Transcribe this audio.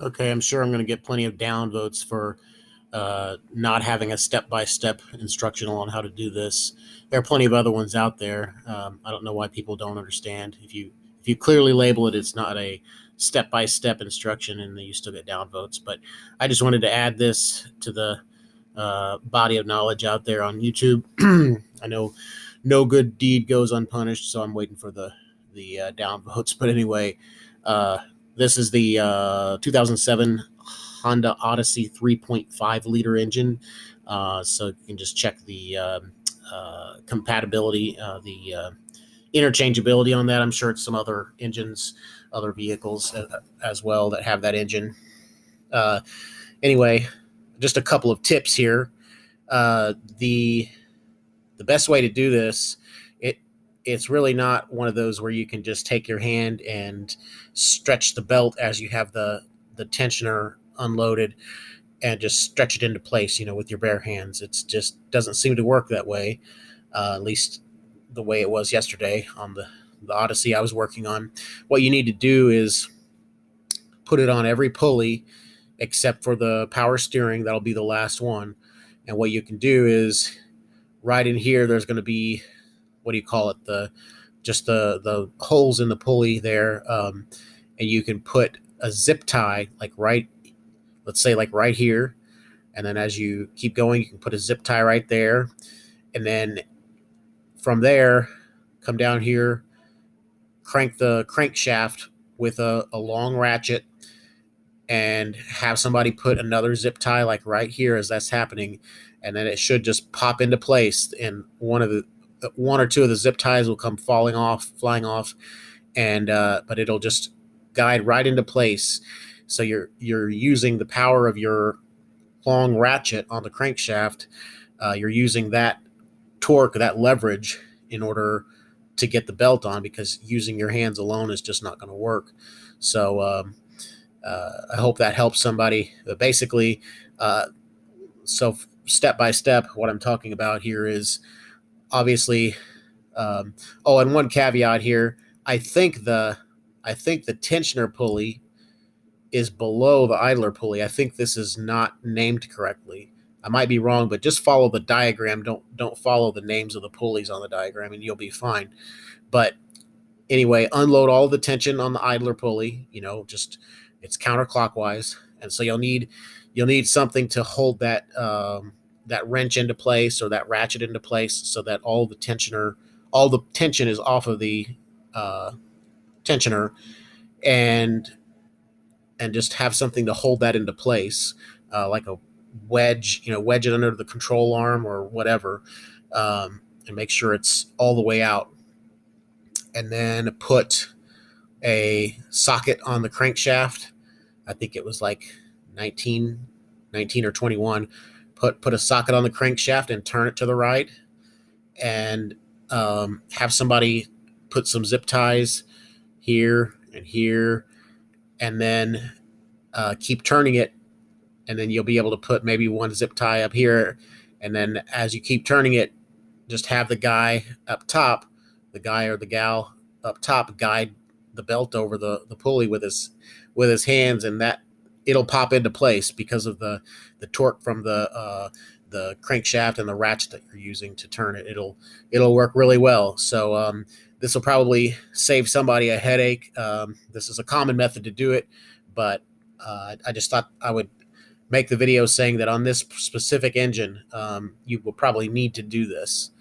Okay, I'm sure I'm going to get plenty of downvotes for not having a step-by-step instructional on how to do this. There are plenty of other ones out there. I don't know why people don't understand. If you clearly label it, it's not a step-by-step instruction, and you still get downvotes. But I just wanted to add this to the body of knowledge out there on YouTube. I know no good deed goes unpunished, so I'm waiting for the downvotes. But anyway, uh, this is the 2007 Honda Odyssey 3.5 liter engine. So you can just check the compatibility, the interchangeability on that. I'm sure it's some other engines, other vehicles as well that have that engine. Uh, anyway, just a couple of tips here. The best way to do this, it's really not one of those where you can just take your hand and stretch the belt as you have the tensioner unloaded and just stretch it into place, with your bare hands. It's just doesn't seem to work that way, at least the way it was yesterday on the Odyssey I was working on. What you need to do is put it on every pulley except for the power steering. That'll be the last one. And what you can do is right in here, there's going to be, what do you call it? The holes in the pulley there. And you can put a zip tie, like let's say like right here. And then as you keep going, you can put a zip tie right there. And then from there, come down here, crank the crankshaft with a long ratchet, and have somebody put another zip tie like right here as that's happening. And then it should just pop into place. And one or two of the zip ties will come flying off, and but it'll just guide right into place. So you're using the power of your long ratchet on the crankshaft. You're using that torque, that leverage, in order to get the belt on, because using your hands alone is just not going to work. So I hope that helps somebody. But basically, so step by step, what I'm talking about here is obviously. And one caveat here: I think the tensioner pulley is below the idler pulley. I think this is not named correctly. I might be wrong, but just follow the diagram. Don't follow the names of the pulleys on the diagram, and you'll be fine. But anyway, unload all the tension on the idler pulley. Just it's counterclockwise, and so you'll need something to hold that wrench into place, or that ratchet into place, so that all the tension is off of the uh, tensioner, and just have something to hold that into place, like a wedge, wedge it under the control arm or whatever, and make sure it's all the way out. And then put a socket on the crankshaft. I think it was like 19, 19 or 21. Put a socket on the crankshaft and turn it to the right, and have somebody put some zip ties here and here, and then keep turning it, and then you'll be able to put maybe one zip tie up here, and then as you keep turning it, just have the guy up top, the guy or the gal up top, guide the belt over the pulley with his hands, and that it'll pop into place because of the torque from the crankshaft and the ratchet that you're using to turn it. It'll work really well. So this will probably save somebody a headache. This is a common method to do it, but I just thought I would make the video saying that on this specific engine, you will probably need to do this.